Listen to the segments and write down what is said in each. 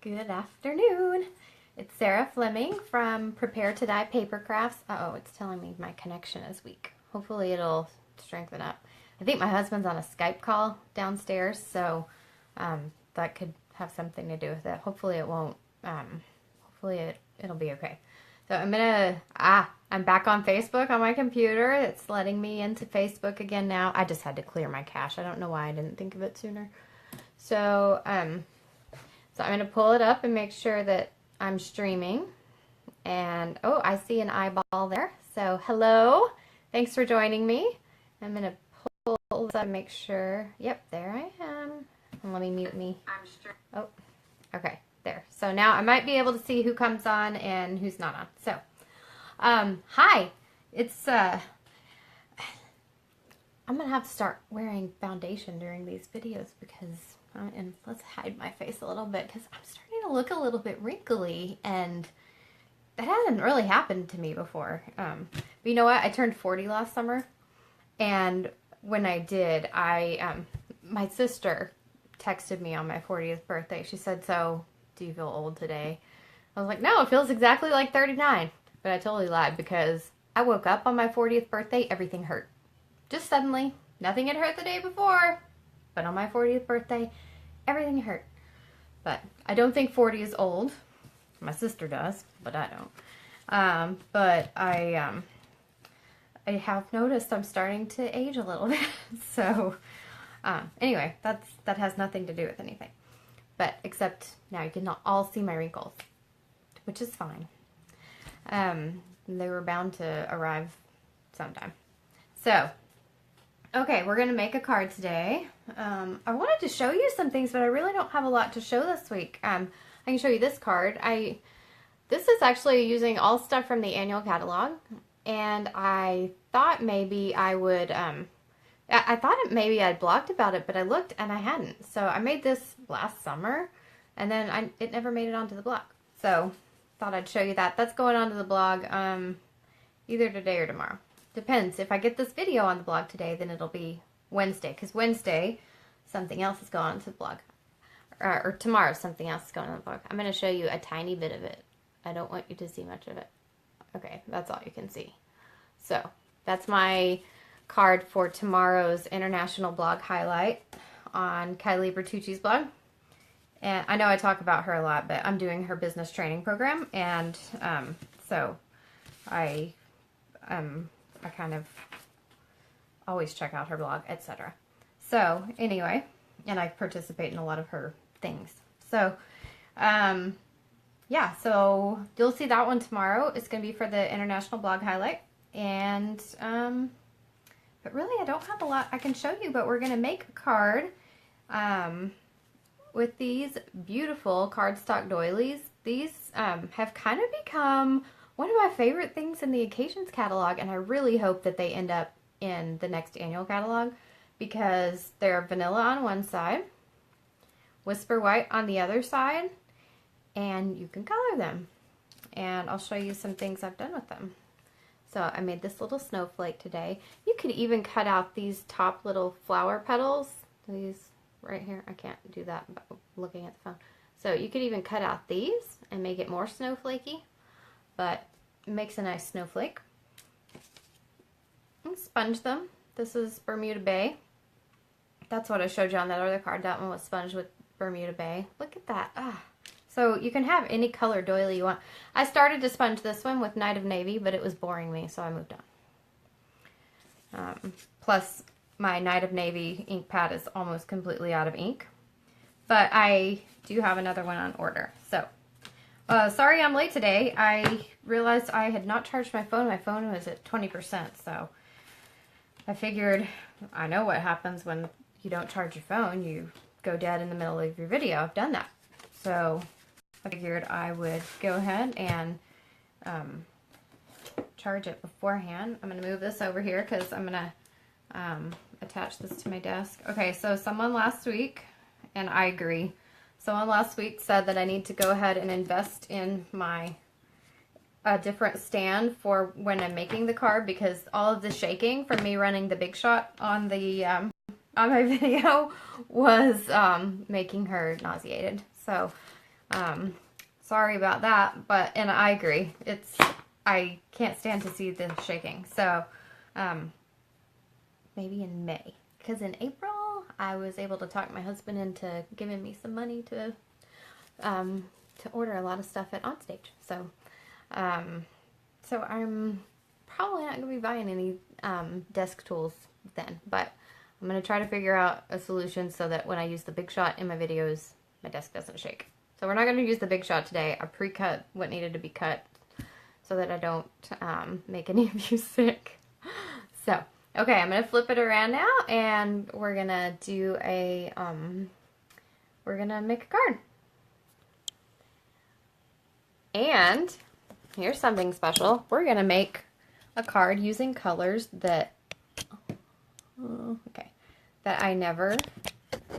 Good afternoon. It's Sarah Fleming from Prepare to Die Papercrafts. Uh-oh, it's telling me my connection is weak. Hopefully it'll strengthen up. I think my husband's on a Skype call downstairs, so that could have something to do with it. Hopefully it won't. Hopefully it'll be okay. So I'm back on Facebook on my computer. It's letting me into Facebook again now. I just had to clear my cache. I don't know why I didn't think of it sooner. So I'm going to pull it up and make sure that I'm streaming. And, oh, I see an eyeball there. So, hello. Thanks for joining me. I'm going to pull this up and make sure. Yep, there I am. And let me mute me. Oh, okay, there. So now I might be able to see who comes on and who's not on. So, hi. It's, I'm going to have to start wearing foundation during these videos because... and let's hide my face a little bit because I'm starting to look a little bit wrinkly, and that hasn't really happened to me before. But you know what? I turned 40 last summer, and when I did, my sister texted me on my 40th birthday. She said, "So, do you feel old today?" I was like, "No, it feels exactly like 39." But I totally lied because I woke up on my 40th birthday, everything hurt. Just suddenly, nothing had hurt the day before. But on my 40th birthday, everything hurt. But I don't think 40 is old. My sister does, but I don't. But I have noticed I'm starting to age a little bit. So anyway, that has nothing to do with anything. But except now you can all see my wrinkles, which is fine. They were bound to arrive sometime. So. Okay, we're going to make a card today. I wanted to show you some things, but I really don't have a lot to show this week. I can show you this card. This is actually using all stuff from the annual catalog, and I thought maybe I would, I thought maybe I'd blogged about it, but I looked and I hadn't. So I made this last summer, and then it never made it onto the blog. So thought I'd show you that. That's going onto the blog either today or tomorrow. Depends. If I get this video on the blog today, then it'll be Wednesday. Because Wednesday, something else is going on to the blog. Or tomorrow, something else is going on the blog. I'm going to show you a tiny bit of it. I don't want you to see much of it. Okay, that's all you can see. So, that's my card for tomorrow's international blog highlight on Kylie Bertucci's blog. And I know I talk about her a lot, but I'm doing her business training program. And so, I kind of always check out her blog, etc. So, anyway, and I participate in a lot of her things. So, yeah, so you'll see that one tomorrow. It's going to be for the International Blog Highlight. And, but really I don't have a lot I can show you, but we're going to make a card with these beautiful cardstock doilies. These have kind of become one of my favorite things in the Occasions catalog, and I really hope that they end up in the next annual catalog because they're vanilla on one side, whisper white on the other side, and you can color them. And I'll show you some things I've done with them. So I made this little snowflake today. You could even cut out these top little flower petals. These right here. I can't do that by looking at the phone. So you could even cut out these and make it more snowflakey. But it makes a nice snowflake. And sponge them. This is Bermuda Bay. That's what I showed you on that other card. That one was sponged with Bermuda Bay. Look at that. Ah. So you can have any color doily you want. I started to sponge this one with Night of Navy, but it was boring me, so I moved on. Plus, my Night of Navy ink pad is almost completely out of ink. But I do have another one on order. So. Sorry I'm late today. I realized I had not charged my phone. My phone was at 20%, so I figured I know what happens when you don't charge your phone. You go dead in the middle of your video. I've done that. So I figured I would go ahead and charge it beforehand. I'm going to move this over here because I'm going to attach this to my desk. Okay, so someone last week, and I agree, someone last week said that I need to go ahead and invest in my different stand for when I'm making the card because all of the shaking from me running the big shot on the on my video was making her nauseated. So Sorry about that, and I agree. I can't stand to see the shaking. So, maybe in May. Because in April, I was able to talk my husband into giving me some money to order a lot of stuff at Onstage. So, so I'm probably not going to be buying any desk tools then, but I'm going to try to figure out a solution so that when I use the Big Shot in my videos, my desk doesn't shake. So we're not going to use the Big Shot today. I pre-cut what needed to be cut so that I don't make any of you sick. So, okay, I'm going to flip it around now, and we're going to do a, we're going to make a card. And here's something special. We're going to make a card using colors that, that I never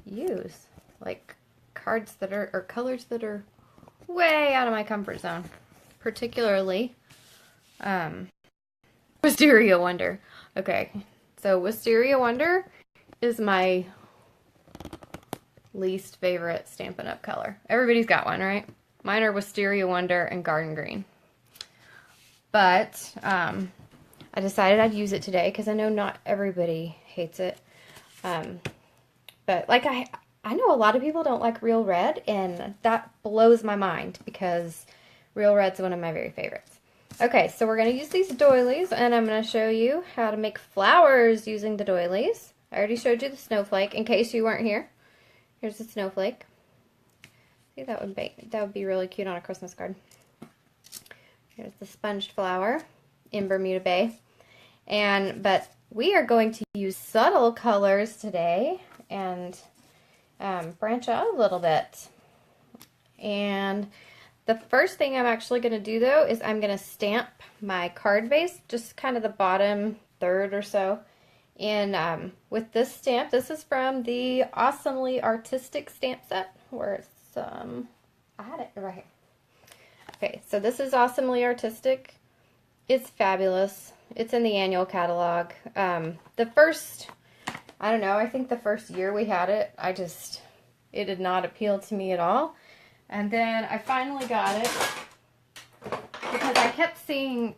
use. Like cards that are, or colors that are way out of my comfort zone. Particularly, Wisteria Wonder. Okay, so Wisteria Wonder is my least favorite Stampin' Up! Color. Everybody's got one, right? Mine are Wisteria Wonder and Garden Green. But I decided I'd use it today because I know not everybody hates it. But like I know a lot of people don't like Real Red, and that blows my mind because Real Red's one of my very favorites. Okay, so we're going to use these doilies, and I'm going to show you how to make flowers using the doilies. I already showed you the snowflake in case you weren't here. Here's the snowflake. See, that would be really cute on a Christmas card. Here's the sponged flower in Bermuda Bay. But we are going to use subtle colors today and branch out a little bit. And the first thing I'm actually going to do, though, is I'm going to stamp my card base, just kind of the bottom third or so, in with this stamp. This is from the Awesomely Artistic stamp set, where it's, I had it right here. Okay, so this is Awesomely Artistic. It's fabulous. It's in the annual catalog. The first, I don't know, I think the first year we had it, it did not appeal to me at all. And then I finally got it because I kept seeing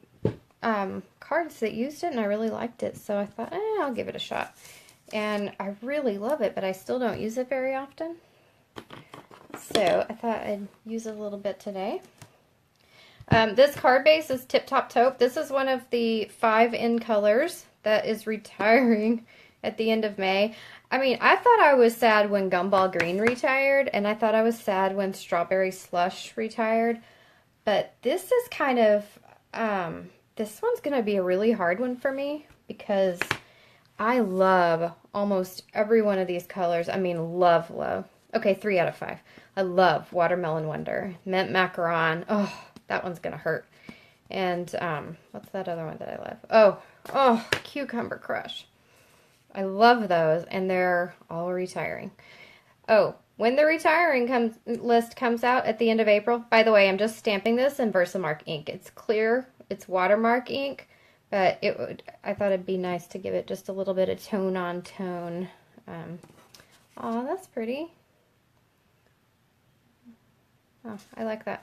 cards that used it, and I really liked it. So I thought, I'll give it a shot. And I really love it, but I still don't use it very often. So I thought I'd use it a little bit today. This card base is Tip Top Taupe. This is one of the 5 in colors that is retiring at the end of May. I mean, I thought I was sad when Gumball Green retired, and I thought I was sad when Strawberry Slush retired. But this is kind of, this one's going to be a really hard one for me because I love almost every one of these colors. I mean, love. Okay, 3 out of 5. I love Watermelon Wonder. Mint Macaron. Oh, that one's going to hurt. And, what's that other one that I love? Oh, Cucumber Crush. I love those, and they're all retiring. Oh, when the retiring list comes out at the end of April, by the way, I'm just stamping this in Versamark ink. It's clear, it's watermark ink, but I thought it'd be nice to give it just a little bit of tone on tone. Oh, that's pretty. Oh, I like that.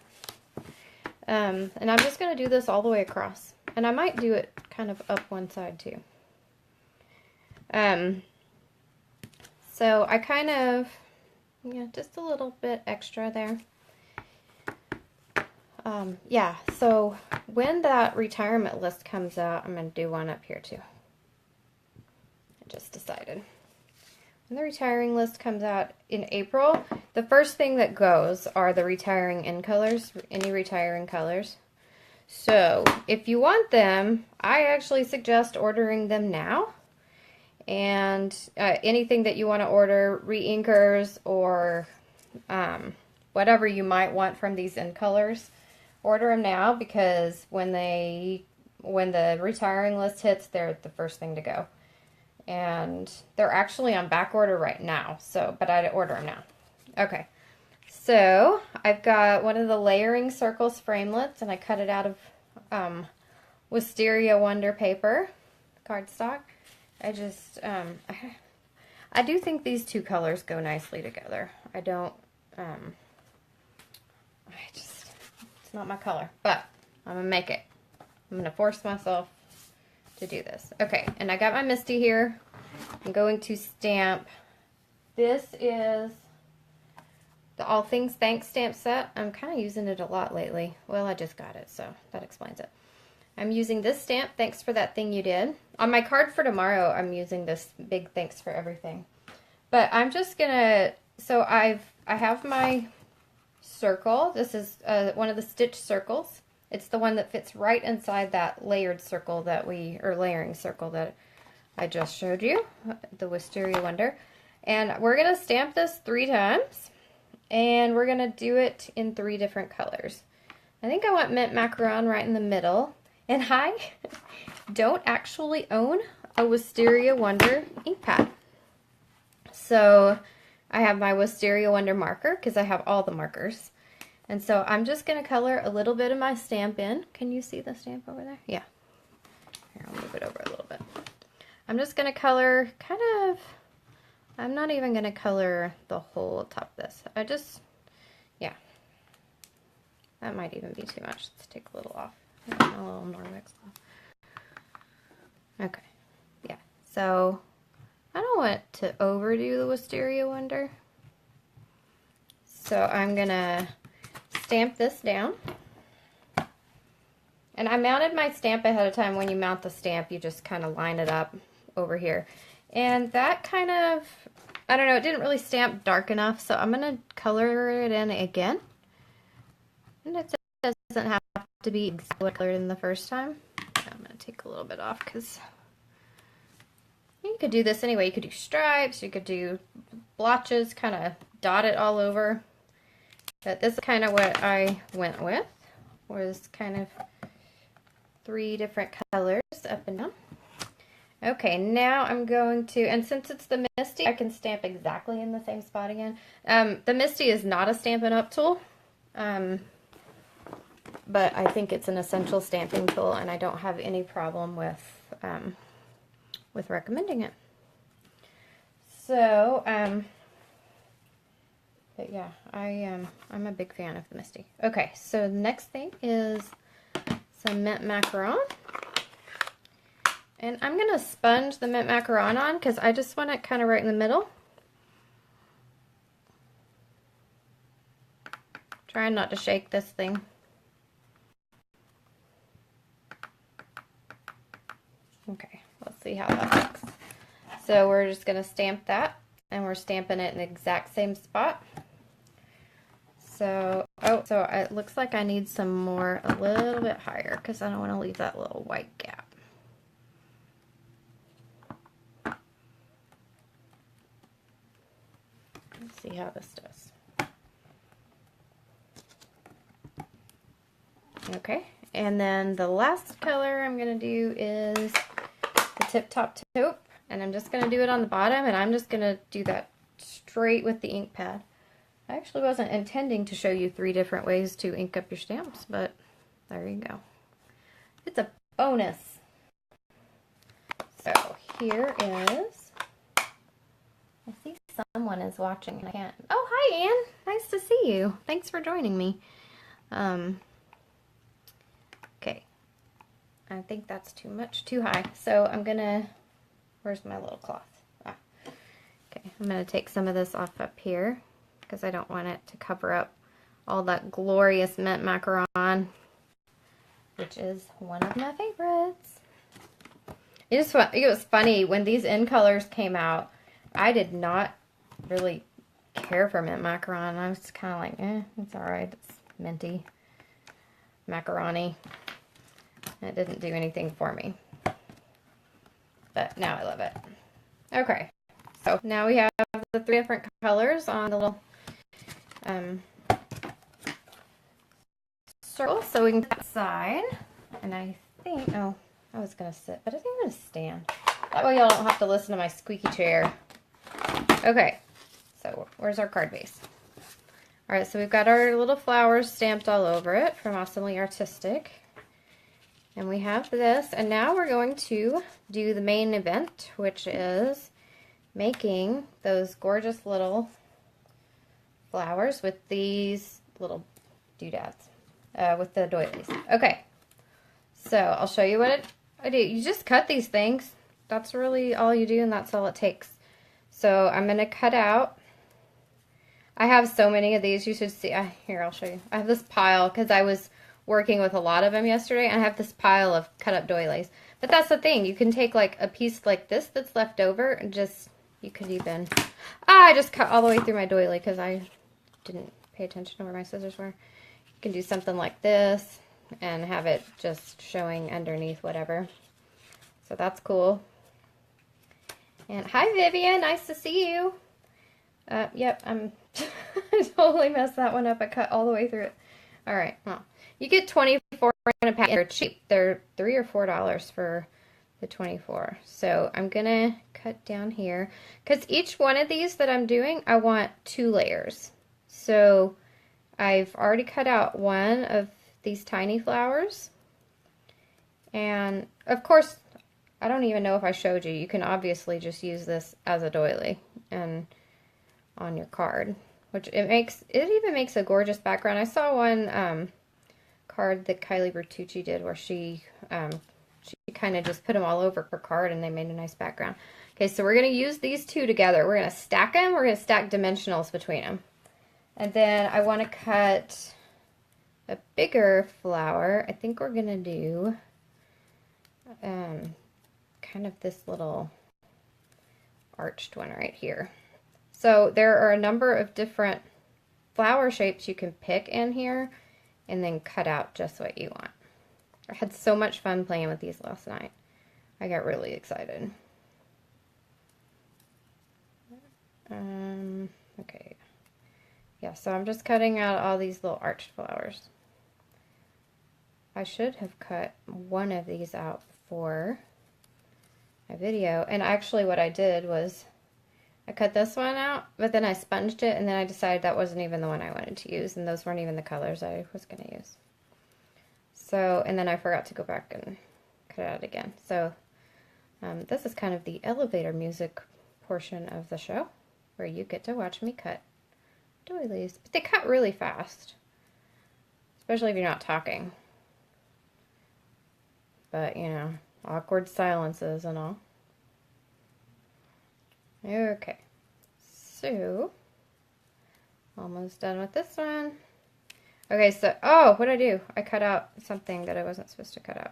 And I'm just going to do this all the way across. And I might do it kind of up one side too. So I kind of, just a little bit extra there. Yeah, so when that retirement list comes out, I'm going to do one up here too. I just decided. When the retiring list comes out in April, the first thing that goes are the retiring in colors, any retiring colors. So if you want them, I actually suggest ordering them now. And anything that you want to order, re-inkers or whatever you might want from these in colors, order them now because when the retiring list hits, they're the first thing to go. And they're actually on back order right now, but I'd order them now. Okay, so I've got one of the Layering Circles framelits, and I cut it out of Wisteria Wonder paper, cardstock. I just, I do think these two colors go nicely together. I don't, It's not my color, but I'm gonna make it. I'm gonna force myself to do this. Okay, and I got my Misty here. I'm going to stamp. This is the All Things Thanks stamp set. I'm kind of using it a lot lately. Well, I just got it, so that explains it. I'm using this stamp, Thanks for That Thing You Did. On my card for tomorrow, I'm using this big Thanks for Everything. But I'm just gonna, so I have my circle. This is one of the stitch circles. It's the one that fits right inside that layered circle that or layering circle that I just showed you, the Wisteria Wonder. And we're gonna stamp this 3 times, and we're gonna do it in 3 different colors. I think I want Mint Macaron right in the middle. And I don't actually own a Wisteria Wonder ink pad. So I have my Wisteria Wonder marker because I have all the markers. And so I'm just going to color a little bit of my stamp in. Can you see the stamp over there? Yeah. Here, I'll move it over a little bit. I'm just going to color kind of, I'm not even going to color the whole top of this. Yeah. That might even be too much. Let's take a little off. A little more mixed off. Okay. Yeah. So I don't want to overdo the Wisteria Wonder. So I'm going to stamp this down. And I mounted my stamp ahead of time. When you mount the stamp, you just kind of line it up over here. And that kind of, I don't know, it didn't really stamp dark enough. So I'm going to color it in again. And it doesn't have to be exactly colored in the first time. I'm going to take a little bit off because you could do this anyway. You could do stripes, you could do blotches, kind of dot it all over. But this is kind of what I went with, was kind of 3 different colors up and down. Okay, now I'm going to, and since it's the Misty, I can stamp exactly in the same spot again. The Misty is not a Stampin' Up! Tool. But I think it's an essential stamping tool, and I don't have any problem with recommending it. So, but yeah, I'm a big fan of the Misty. Okay, so the next thing is some Mint Macaron. And I'm going to sponge the Mint Macaron on because I just want it kind of right in the middle. Trying not to shake this thing. Okay, let's see how that looks. So we're just going to stamp that, and we're stamping it in the exact same spot. So, so it looks like I need some more, a little bit higher, because I don't want to leave that little white gap. Let's see how this does. Okay, and then the last color I'm going to do is the Tip Top Taupe, and I'm just going to do it on the bottom, and I'm just going to do that straight with the ink pad. I actually wasn't intending to show you 3 different ways to ink up your stamps, but there you go. It's a bonus. So here is, I see someone is watching and I can't. Oh, hi Anne, nice to see you. Thanks for joining me. Okay, I think that's too much, too high. So I'm gonna, where's my little cloth? Ah. Okay, I'm gonna take some of this off up here because I don't want it to cover up all that glorious Mint Macaron, which is one of my favorites. It was funny when these in colors came out. I did not really care for Mint Macaron. I was kind of like, it's alright. It's minty macaroni. It didn't do anything for me. But now I love it. Okay. So now we have the 3 different colors on the little circle. So we can put that aside. And I think, oh, I was going to sit, but I think I'm going to stand. That way y'all don't have to listen to my squeaky chair. Okay, so where's our card base? Alright, so we've got our little flowers stamped all over it from Awesomely Artistic. And we have this, and now we're going to do the main event, which is making those gorgeous little flowers with these little doodads with the doilies. Okay, so I'll show you what I do. You just cut these things. That's really all you do, and that's all it takes. So I'm going to cut out. I have so many of these. You should see. Here, I'll show you. I have this pile because I was working with a lot of them yesterday, and I have this pile of cut up doilies. But that's the thing. You can take like a piece like this that's left over and just, you could even, I just cut all the way through my doily because I didn't pay attention to where my scissors were. You can do something like this and have it just showing underneath whatever. So that's cool. And hi Vivian, nice to see you. Yep, I totally messed that one up. I cut all the way through it. All right, well, you get 24 in a pack. They're cheap. They're $3 or $4 for the 24. So I'm gonna cut down here because each one of these that I'm doing, I want 2 layers. So I've already cut out one of these tiny flowers, and of course, I don't even know if I showed you. You can obviously just use this as a doily and on your card, which it even makes a gorgeous background. I saw one card that Kylie Bertucci did where she kind of just put them all over her card and they made a nice background. Okay, so we're going to use these two together. We're going to stack them. We're going to stack dimensionals between them. And then I want to cut a bigger flower. I think we're going to do kind of this little arched one right here. So there are a number of different flower shapes you can pick in here and then cut out just what you want. I had so much fun playing with these last night. I got really excited. Okay. Yeah, so I'm just cutting out all these little arched flowers. I should have cut one of these out for my video. And actually what I did was I cut this one out, but then I sponged it, and then I decided that wasn't even the one I wanted to use, and those weren't even the colors I was going to use. So, and then I forgot to go back and cut it out again. So, this is kind of the elevator music portion of the show, where you get to watch me cut doilies. But they cut really fast, especially if you're not talking. But, you know, awkward silences and all. Okay, so almost done with this one. Okay, so, oh, what'd I do? I cut out something that I wasn't supposed to cut out.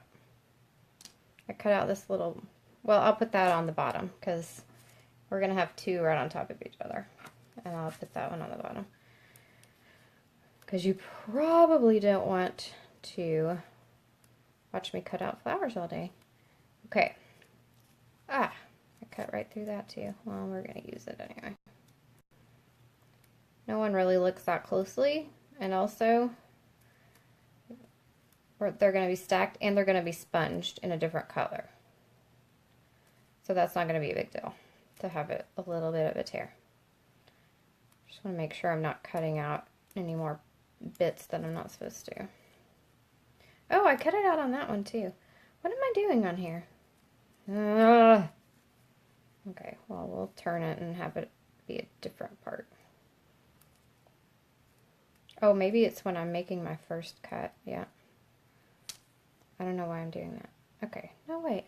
I cut out this little, well, I'll put that on the bottom because we're going to have 2 right on top of each other. And I'll put that one on the bottom. Because you probably don't want to watch me cut out flowers all day. Okay. I cut right through that too. Well, we're going to use it anyway. No one really looks that closely. And also, they're going to be stacked and they're going to be sponged in a different color. So that's not going to be a big deal to have it a little bit of a tear. Just want to make sure I'm not cutting out any more bits that I'm not supposed to. Oh, I cut it out on that one too. What am I doing on here? Okay, well, we'll turn it and have it be a different part. Oh, maybe it's when I'm making my first cut. Yeah. I don't know why I'm doing that. Okay. No, wait.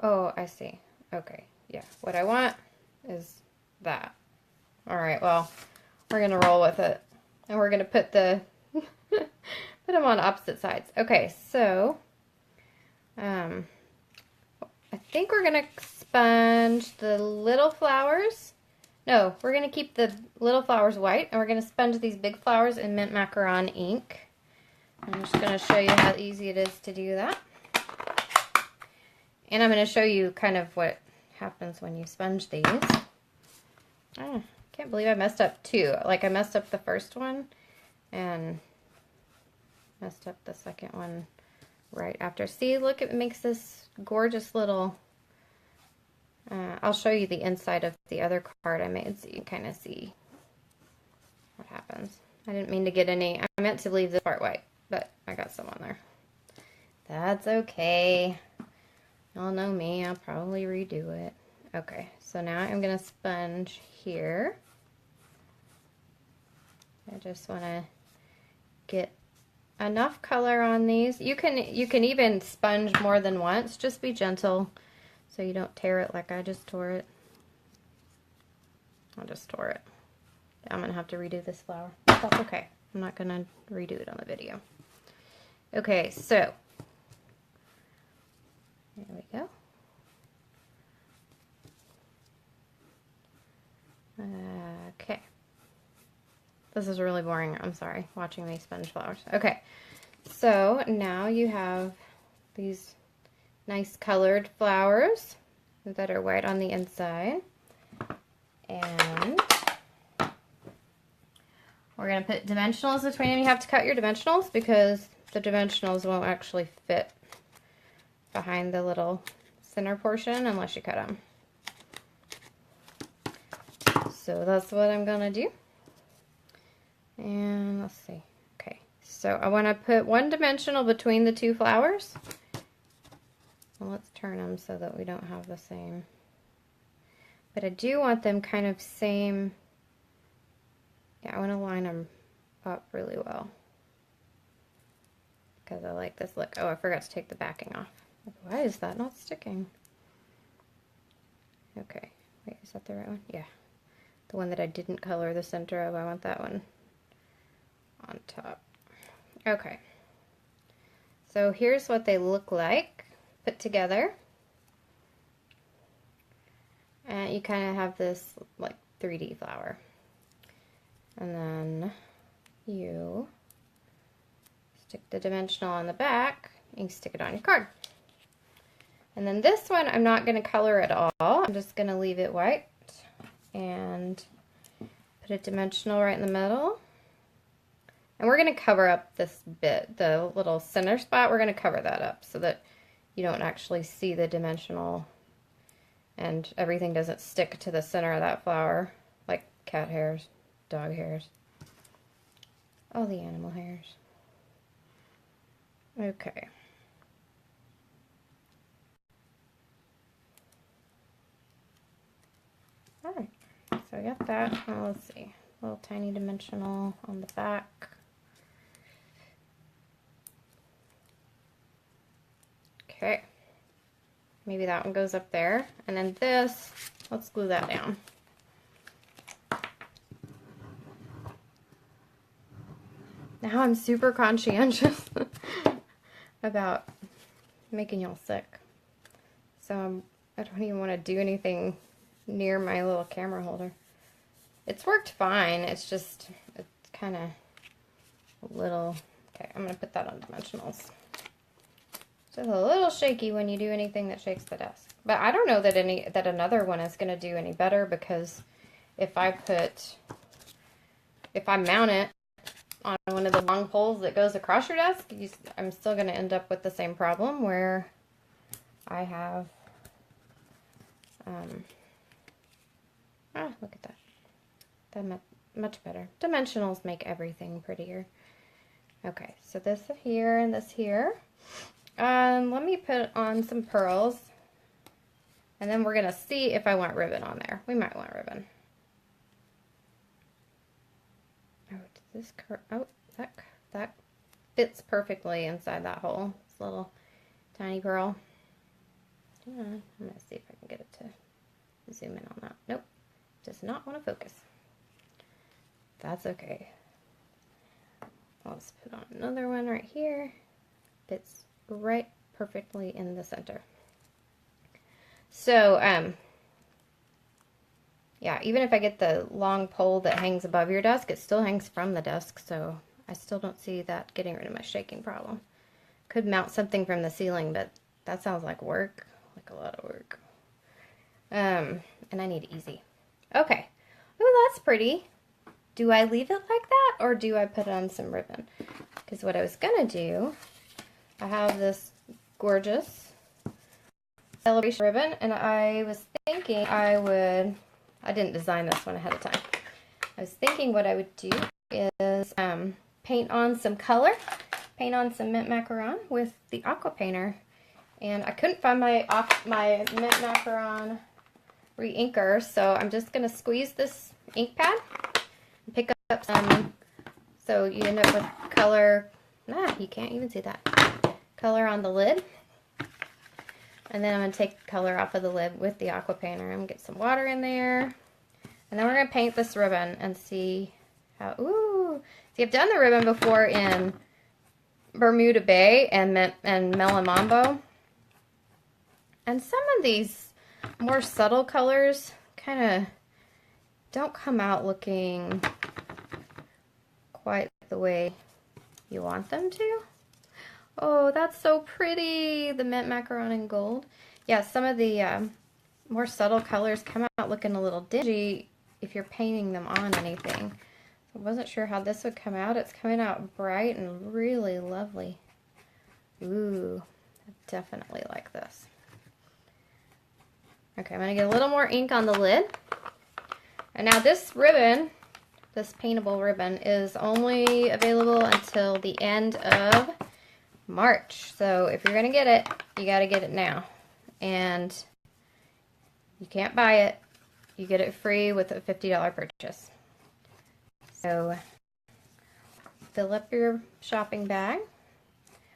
Oh, I see. Okay. Yeah. What I want is that. All right. Well, we're going to roll with it. And we're going to put the put them on opposite sides. Okay. So, I think we're going to sponge the little flowers. No, we're going to keep the little flowers white, and we're going to sponge these big flowers in mint macaron ink. I'm just going to show you how easy it is to do that. And I'm going to show you kind of what happens when you sponge these. Oh, can't believe I messed up 2. Like, I messed up the first one and messed up the second one right after. See, look, it makes this gorgeous little... I'll show you the inside of the other card I made so you can kind of see what happens. I didn't mean to get any. I meant to leave this part white, but I got some on there. That's okay. Y'all know me. I'll probably redo it. Okay, so now I'm going to sponge here. I just want to get enough color on these. You can even sponge more than once. Just be gentle so you don't tear it like I just tore it. I just tore it. I'm gonna have to redo this flower. That's okay. I'm not gonna redo it on the video. Okay, so there we go. Okay. This is really boring. I'm sorry, watching these sponge flowers. Okay, so now you have these nice colored flowers that are white on the inside. And we're going to put dimensionals between them. You have to cut your dimensionals because the dimensionals won't actually fit behind the little center portion unless you cut them. So that's what I'm going to do. And let's see. Okay, so I want to put one dimensional between the two flowers. Well, let's turn them so that we don't have the same. But I do want them kind of same. Yeah, I want to line them up really well. Because I like this look. Oh, I forgot to take the backing off. Why is that not sticking? Okay, wait, is that the right one? Yeah. The one that I didn't color the center of, I want that one on top. Okay. So here's what they look like put together. And you kind of have this like 3D flower. And then you stick the dimensional on the back and you stick it on your card. And then this one I'm not going to color at all. I'm just going to leave it white and put a dimensional right in the middle. And we're going to cover up this bit, the little center spot, we're going to cover that up so that you don't actually see the dimensional and everything doesn't stick to the center of that flower, like cat hairs, dog hairs, all the animal hairs. Okay. Alright, so I got that. Now let's see, a little tiny dimensional on the back. Okay. Maybe that one goes up there. And then this, let's glue that down. Now I'm super conscientious about making y'all sick. So I don't even want to do anything near my little camera holder. It's worked fine. It's just, it's kind of a little, okay, I'm going to put that on dimensionals. It's a little shaky when you do anything that shakes the desk. But I don't know that another one is going to do any better because if I mount it on one of the long poles that goes across your desk, I'm still going to end up with the same problem where I have, look at that. That's much better. Dimensionals make everything prettier. Okay, so this here and this here. Let me put on some pearls, and then we're going to see if I want ribbon on there. We might want ribbon. Oh, does this oh, that fits perfectly inside that hole. This little tiny pearl. I'm going to see if I can get it to zoom in on that. Nope, does not want to focus. That's okay. Let's put on another one right here. Fits right perfectly in the center. So, yeah, even if I get the long pole that hangs above your desk, it still hangs from the desk, so I still don't see that getting rid of my shaking problem. Could mount something from the ceiling, but that sounds like work, like a lot of work. And I need it easy. Okay. Oh, that's pretty. Do I leave it like that, or do I put on some ribbon? Because what I was gonna do, I have this gorgeous celebration ribbon, and I was thinking I didn't design this one ahead of time. I was thinking what I would do is paint on some color, paint on some mint macaron with the aqua painter. And I couldn't find my mint macaron re-inker, so I'm just going to squeeze this ink pad and pick up some, so you end up with color. You can't even see that. Color on the lid. And then I'm going to take the color off of the lid with the aqua painter. I'm going to get some water in there. And then we're going to paint this ribbon and see how, ooh. See, I've done the ribbon before in Bermuda Bay and Melon Mambo. And some of these more subtle colors kind of don't come out looking quite the way you want them to. Oh, that's so pretty. The mint macaron in gold. Yeah, some of the more subtle colors come out looking a little dingy if you're painting them on anything. I wasn't sure how this would come out. It's coming out bright and really lovely. Ooh, I definitely like this. Okay, I'm going to get a little more ink on the lid. And now this ribbon, this paintable ribbon, is only available until the end of March. So if you're going to get it, you got to get it now. And you can't buy it. You get it free with a $50 purchase. So fill up your shopping bag.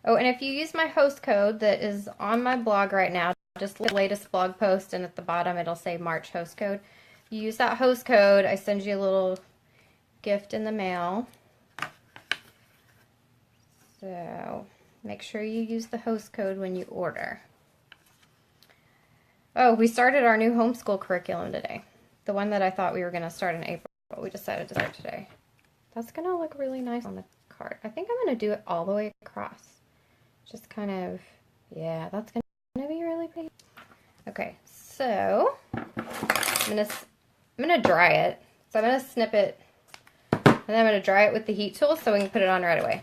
Oh, and if you use my host code that is on my blog right now, just the latest blog post, and at the bottom it'll say March host code. You use that host code, I send you a little gift in the mail. So make sure you use the host code when you order. Oh, we started our new homeschool curriculum today. The one that I thought we were going to start in April, but we decided to start today. That's going to look really nice on the card. I think I'm going to do it all the way across. Just kind of, yeah, that's going to be really pretty. Okay, so I'm going to dry it. So I'm going to snip it, and then I'm going to dry it with the heat tool so we can put it on right away.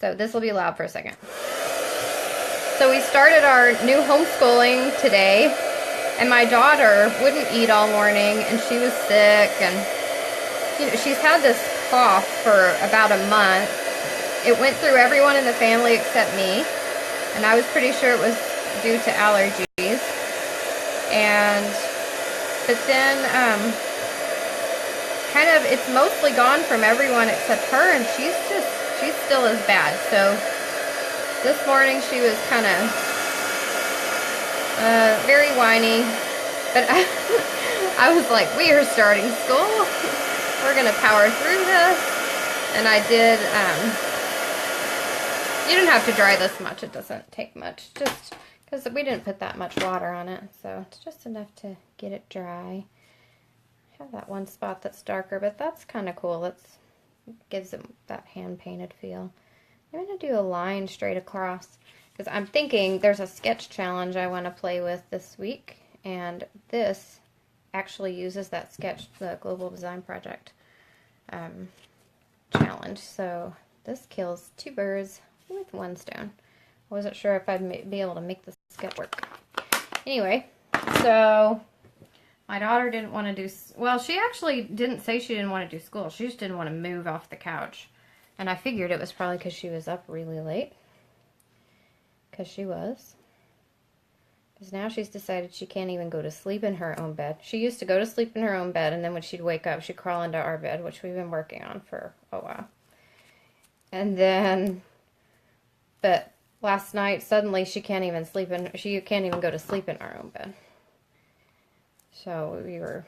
So this will be loud for a second. So we started our new homeschooling today, and my daughter wouldn't eat all morning, and she was sick, and you know, she's had this cough for about a month. It went through everyone in the family except me, and I was pretty sure it was due to allergies. But then kind of it's mostly gone from everyone except her, and she's still as bad. So this morning she was kind of very whiny, but I was like, we are starting school. We're going to power through this. And I did, you don't have to dry this much. It doesn't take much, just because we didn't put that much water on it. So it's just enough to get it dry. I have that one spot that's darker, but that's kind of cool. It gives it that hand-painted feel. I'm going to do a line straight across because I'm thinking there's a sketch challenge I want to play with this week, and this actually uses that sketch, the Global Design Project challenge. So this kills 2 birds with 1 stone. I wasn't sure if I'd be able to make the sketch work. Anyway, so my daughter didn't want to do, well, she actually didn't say she didn't want to do school. She just didn't want to move off the couch. And I figured it was probably because she was up really late. Because she was. Because now she's decided she can't even go to sleep in her own bed. She used to go to sleep in her own bed, and then when she'd wake up, she'd crawl into our bed, which we've been working on for a while. And then, but last night, suddenly she can't even go to sleep in our own bed. So we were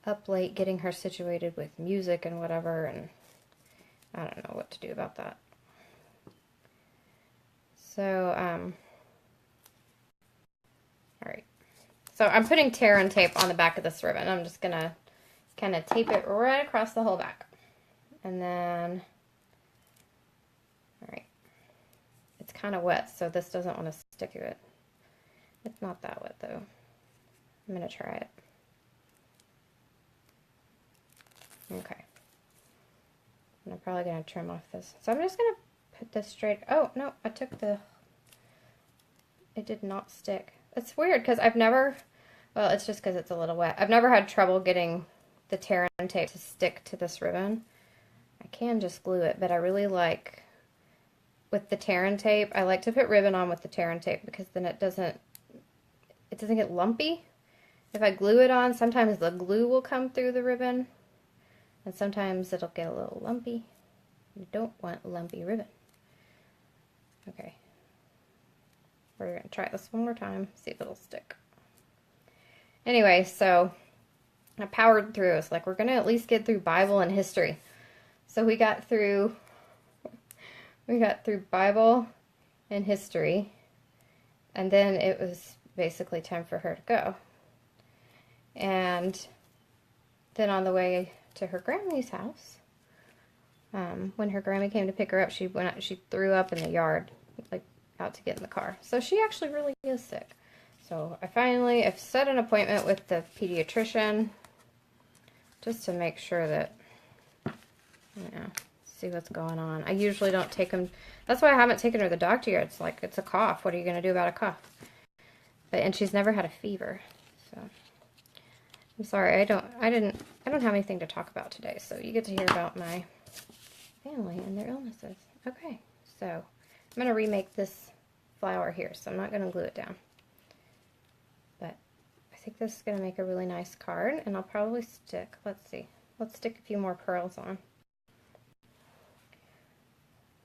up late getting her situated with music and whatever, and I don't know what to do about that. So, alright. So I'm putting tear and tape on the back of this ribbon. I'm just going to kind of tape it right across the whole back. And then, alright. It's kind of wet, so this doesn't want to stick to it. It's not that wet, though. I'm going to try it. Okay. I'm probably going to trim off this. So I'm just going to put this straight. Oh, no, I took the, it did not stick. It's weird because I've never, well, it's just because it's a little wet. I've never had trouble getting the tear and tape to stick to this ribbon. I can just glue it, but I really like, with the tear and tape, I like to put ribbon on with the tear and tape because then it doesn't get lumpy. If I glue it on, sometimes the glue will come through the ribbon, and sometimes it'll get a little lumpy. You don't want lumpy ribbon. Okay. We're going to try this one more time, see if it'll stick. Anyway, so I powered through. It's like we're going to at least get through Bible and history. So we got through Bible and history, and then it was basically time for her to go. And then on the way to her Grammy's house, when her Grammy came to pick her up, she threw up in the yard, like out to get in the car. So she actually really is sick. So I've set an appointment with the pediatrician just to make sure that, see what's going on. I usually don't take them. That's why I haven't taken her to the doctor yet. It's like, it's a cough. What are you going to do about a cough? And she's never had a fever. So I'm sorry. I don't have anything to talk about today. So you get to hear about my family and their illnesses. Okay. So I'm going to remake this flower here. So I'm not going to glue it down. But I think this is going to make a really nice card, and I'll probably stick, let's see. Let's stick a few more pearls on.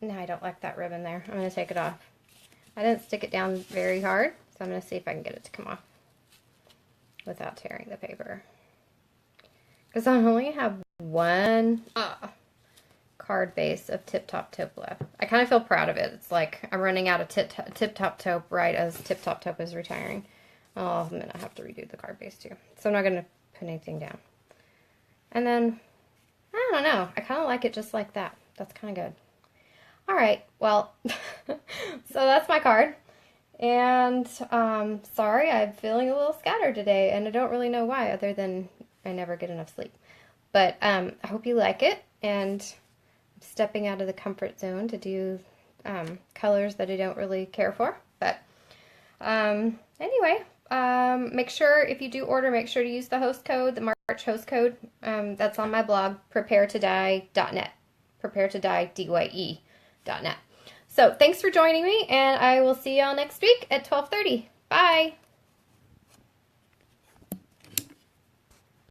No, I don't like that ribbon there. I'm going to take it off. I didn't stick it down very hard, so I'm going to see if I can get it to come off without tearing the paper. Because I only have one card base of Tip Top Taupe left. I kind of feel proud of it. It's like I'm running out of Tip Top Taupe right as Tip Top Taupe is retiring. Oh, I'm going to have to redo the card base too. So I'm not going to put anything down. And then, I don't know. I kind of like it just like that. That's kind of good. All right, well, so that's my card, and sorry, I'm feeling a little scattered today, and I don't really know why, other than I never get enough sleep, but I hope you like it, and I'm stepping out of the comfort zone to do colors that I don't really care for, but anyway, make sure, if you do order, make sure to use the host code, the March host code, that's on my blog, preparetodye.net, preparetodye.net. So thanks for joining me, and I will see y'all next week at 12:30. Bye!